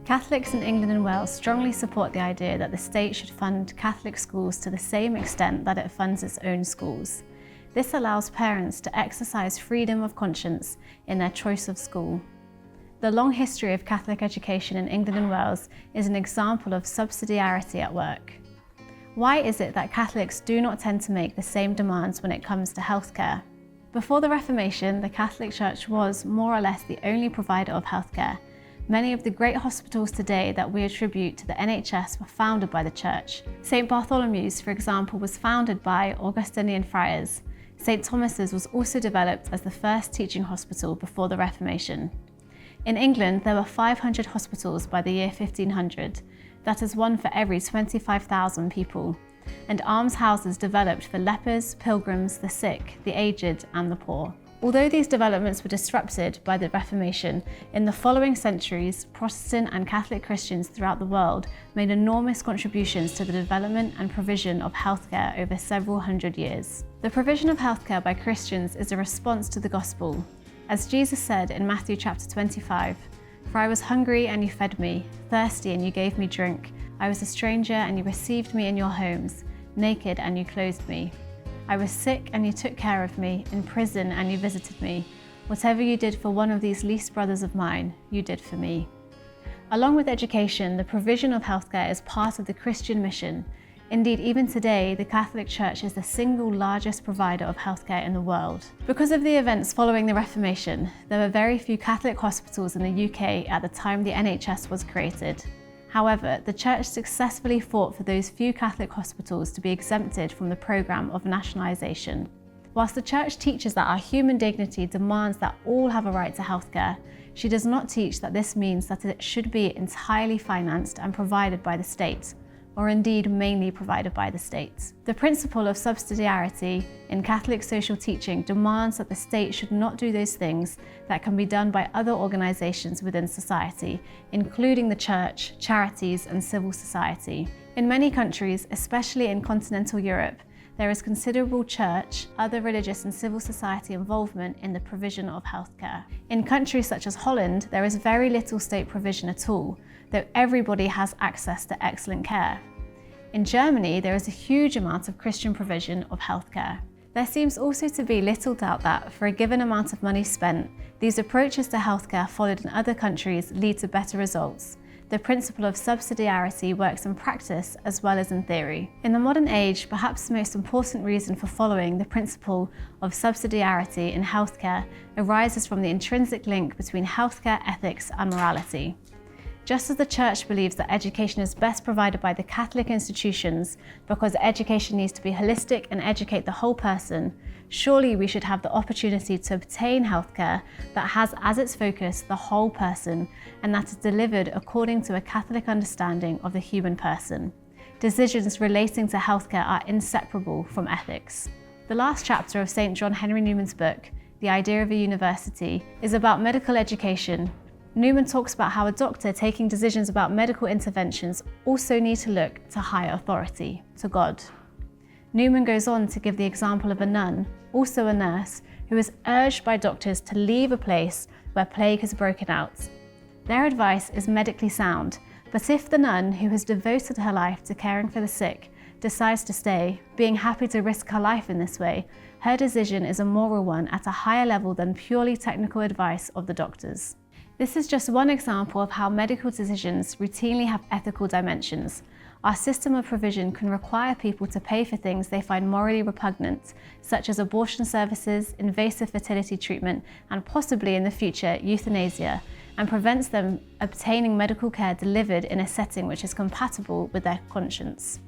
Catholics in England and Wales strongly support the idea that the state should fund Catholic schools to the same extent that it funds its own schools. This allows parents to exercise freedom of conscience in their choice of school. The long history of Catholic education in England and Wales is an example of subsidiarity at work. Why is it that Catholics do not tend to make the same demands when it comes to healthcare? Before the Reformation, the Catholic Church was more or less the only provider of healthcare. Many of the great hospitals today that we attribute to the NHS were founded by the Church. St. Bartholomew's, for example, was founded by Augustinian friars. St. Thomas's was also developed as the first teaching hospital before the Reformation. In England, there were 500 hospitals by the year 1500. That is one for every 25,000 people. And almshouses developed for lepers, pilgrims, the sick, the aged, and the poor. Although these developments were disrupted by the Reformation, in the following centuries, Protestant and Catholic Christians throughout the world made enormous contributions to the development and provision of healthcare over several hundred years. The provision of healthcare by Christians is a response to the gospel. As Jesus said in Matthew chapter 25, "For I was hungry and you fed me, thirsty and you gave me drink. I was a stranger and you received me in your homes, naked and you clothed me. I was sick and you took care of me, in prison and you visited me. Whatever you did for one of these least brothers of mine, you did for me." Along with education, the provision of healthcare is part of the Christian mission. Indeed, even today, the Catholic Church is the single largest provider of healthcare in the world. Because of the events following the Reformation, there were very few Catholic hospitals in the UK at the time the NHS was created. However, the Church successfully fought for those few Catholic hospitals to be exempted from the programme of nationalisation. Whilst the Church teaches that our human dignity demands that all have a right to healthcare, she does not teach that this means that it should be entirely financed and provided by the state, or indeed mainly provided by the state. The principle of subsidiarity in Catholic social teaching demands that the state should not do those things that can be done by other organisations within society, including the church, charities and civil society. In many countries, especially in continental Europe, there is considerable church, other religious and civil society involvement in the provision of healthcare. In countries such as Holland, there is very little state provision at all, though everybody has access to excellent care. In Germany, there is a huge amount of Christian provision of healthcare. There seems also to be little doubt that, for a given amount of money spent, these approaches to healthcare followed in other countries lead to better results. The principle of subsidiarity works in practice as well as in theory. In the modern age, perhaps the most important reason for following the principle of subsidiarity in healthcare arises from the intrinsic link between healthcare ethics and morality. Just as the Church believes that education is best provided by the Catholic institutions because education needs to be holistic and educate the whole person, surely we should have the opportunity to obtain healthcare that has as its focus the whole person and that is delivered according to a Catholic understanding of the human person. Decisions relating to healthcare are inseparable from ethics. The last chapter of St. John Henry Newman's book, The Idea of a University, is about medical education. Newman talks about how a doctor taking decisions about medical interventions also need to look to higher authority, to God. Newman goes on to give the example of a nun, also a nurse, who is urged by doctors to leave a place where plague has broken out. Their advice is medically sound, but if the nun, who has devoted her life to caring for the sick, decides to stay, being happy to risk her life in this way, her decision is a moral one at a higher level than purely technical advice of the doctors. This is just one example of how medical decisions routinely have ethical dimensions. Our system of provision can require people to pay for things they find morally repugnant, such as abortion services, invasive fertility treatment, and possibly in the future, euthanasia, and prevents them obtaining medical care delivered in a setting which is compatible with their conscience.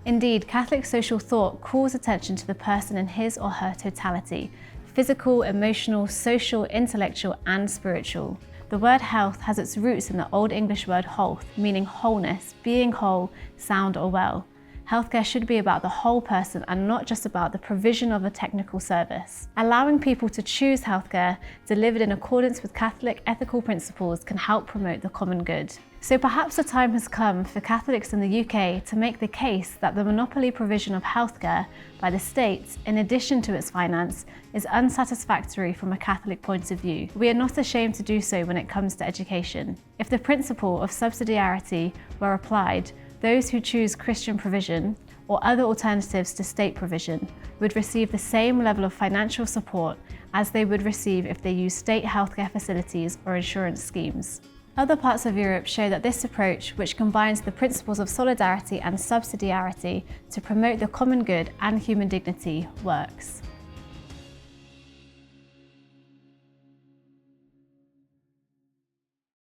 Indeed, Catholic social thought calls attention to the person in his or her totality, physical, emotional, social, intellectual, and spiritual. The word health has its roots in the Old English word holth, meaning wholeness, being whole, sound or well. Healthcare should be about the whole person and not just about the provision of a technical service. Allowing people to choose healthcare delivered in accordance with Catholic ethical principles can help promote the common good. So perhaps the time has come for Catholics in the UK to make the case that the monopoly provision of healthcare by the state, in addition to its finance, is unsatisfactory from a Catholic point of view. We are not ashamed to do so when it comes to education. If the principle of subsidiarity were applied, those who choose Christian provision or other alternatives to state provision would receive the same level of financial support as they would receive if they used state healthcare facilities or insurance schemes. Other parts of Europe show that this approach, which combines the principles of solidarity and subsidiarity to promote the common good and human dignity, works.